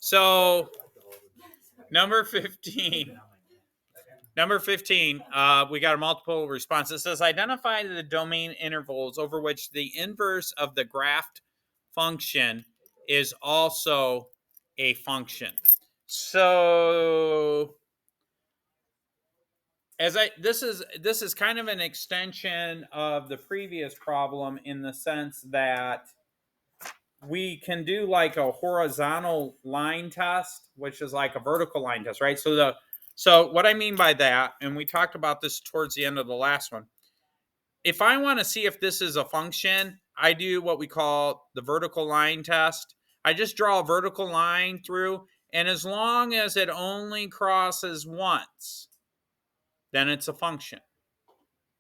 So number 15. Number 15, we got a multiple response. It says identify the domain intervals over which the inverse of the graphed function is also a function. So this is kind of an extension of the previous problem in the sense that we can do like a horizontal line test, which is like a vertical line test, right? So what I mean by that, and we talked about this towards the end of the last one, if I want to see if this is a function, I do what we call the vertical line test. I just draw a vertical line through, and as long as it only crosses once, then it's a function.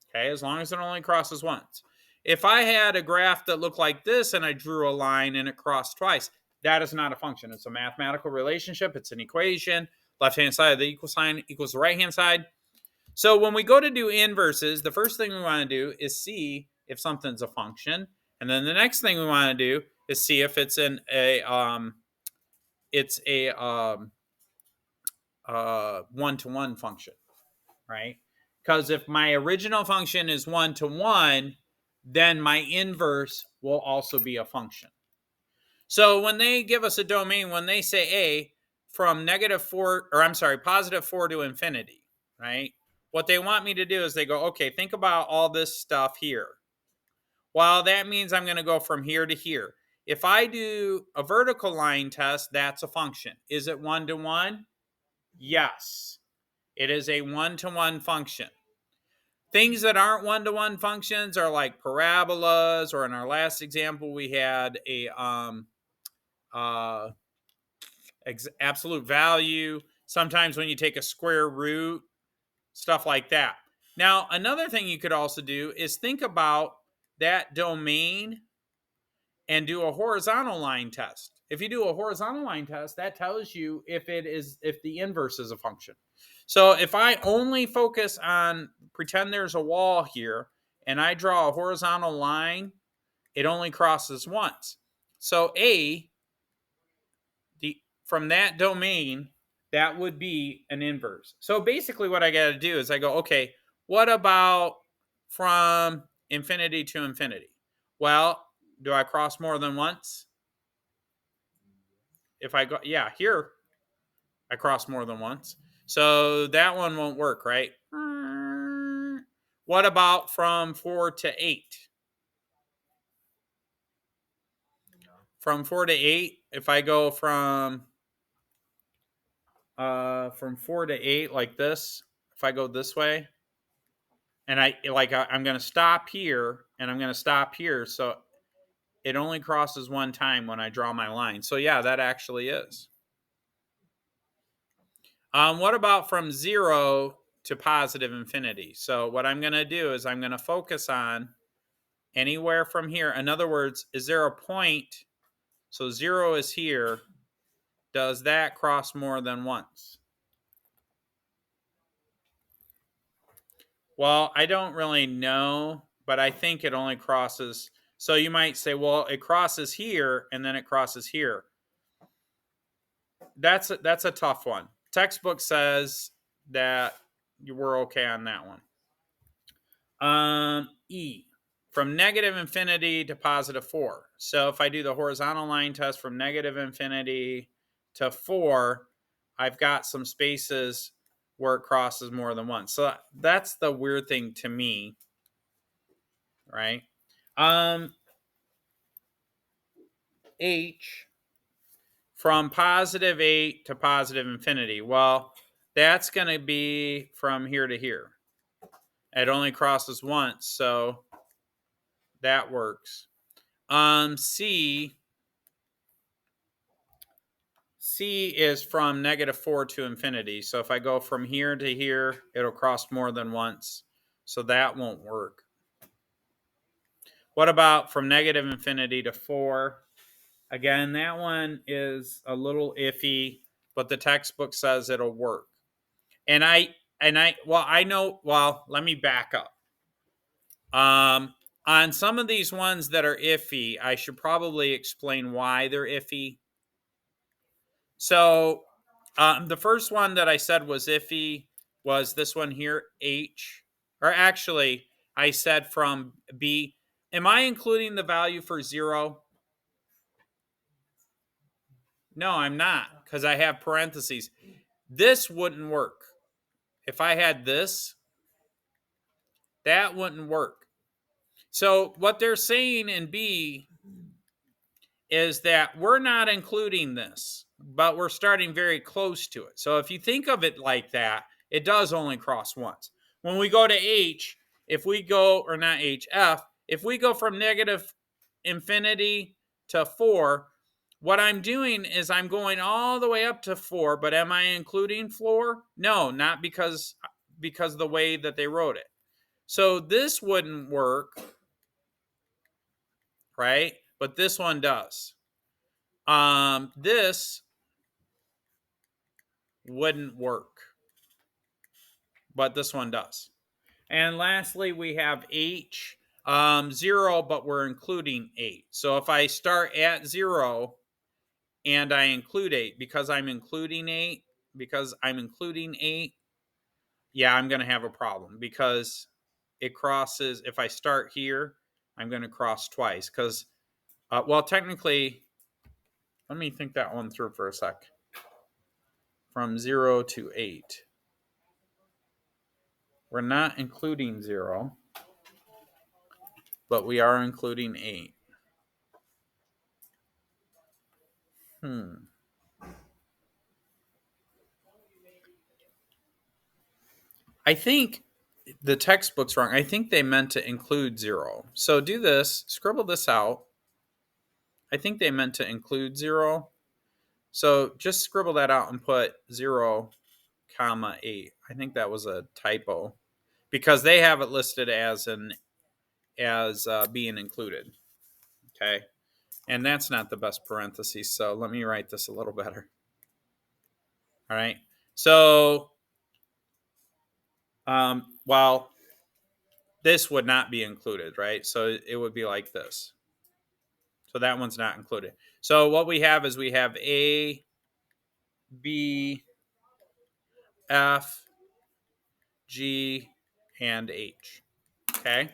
Okay, as long as it only crosses once. If I had a graph that looked like this and I drew a line and it crossed twice, that is not a function. It's a mathematical relationship. It's an equation. Left-hand side of the equal sign equals the right-hand side. So when we go to do inverses, the first thing we want to do is see if something's a function. And then the next thing we want to do is see if it's one-to-one function, right? Because if my original function is 1-to-1, then my inverse will also be a function. So when they give us a domain, when they say A from positive 4 to infinity, right? What they want me to do is they go, okay, think about all this stuff here. Well, that means I'm going to go from here to here. If I do a vertical line test, that's a function. Is it 1-to-1? Yes. It is a 1-to-1 function. Things that aren't 1-to-1 functions are like parabolas, or in our last example, we had a absolute value. Sometimes when you take a square root, stuff like that. Now, another thing you could also do is think about that domain and do a horizontal line test. If you do a horizontal line test, that tells you if the inverse is a function. So if I only focus on, pretend there's a wall here, and I draw a horizontal line, it only crosses once. So from that domain, that would be an inverse. So basically what I got to do is I go, okay, what about from infinity to infinity? Well, do I cross more than once? If I go, yeah, here I cross more than once. So that one won't work, right? What about from 4 to 8? From 4 to 8, if I go from 4 to 8 like this, if I go this way, and I'm going to stop here and I'm going to stop here, so it only crosses one time when I draw my line. So yeah, that actually is. What about from 0 to positive infinity? So what I'm going to do is I'm going to focus on anywhere from here. In other words, is there a point? So 0 is here. Does that cross more than once? Well, I don't really know, but I think it only crosses. So you might say, well, it crosses here and then it crosses here. That's a tough one. Textbook says that you were okay on that one. E, from negative infinity to positive 4. So if I do the horizontal line test from negative infinity to 4, I've got some spaces where it crosses more than once. So that's the weird thing to me, right? H, from positive 8 to positive infinity. Well, that's going to be from here to here. It only crosses once, so that works. C is from negative 4 to infinity. So if I go from here to here, it'll cross more than once. So that won't work. What about from negative infinity to 4? Again, that one is a little iffy, but the textbook says it'll work. And let me back up. On some of these ones that are iffy, I should probably explain why they're iffy. So the first one that I said was iffy was this one here, H. Or actually, I said from B. Am I including the value for 0? No, I'm not, because I have parentheses. This wouldn't work. If I had this, that wouldn't work. So what they're saying in B is that we're not including this, but we're starting very close to it. So if you think of it like that, it does only cross once. When we go to H, if we go, or not H, F, if we go from negative infinity to 4, what I'm doing is I'm going all the way up to 4, but am I including 4? No, not because of the way that they wrote it. So this wouldn't work, right? But this one does. This wouldn't work, but this one does. And lastly, we have H, 0, but we're including 8. So if I start at 0 and I include 8, because I'm including 8, yeah, I'm going to have a problem because it crosses. If I start here, I'm going to cross twice because, well, technically, let me think that one through for a sec. From 0 to 8. We're not including 0, but we are including 8. I think the textbook's wrong. I think they meant to include 0. So do this, scribble this out. I think they meant to include 0. So just scribble that out and put 0, comma 8. I think that was a typo because they have it listed as being included. Okay. And that's not the best parentheses. So let me write this a little better. All right. So, well, this would not be included, right? So it would be like this. So that one's not included. So what we have is we have A, B, F, G, and H. Okay.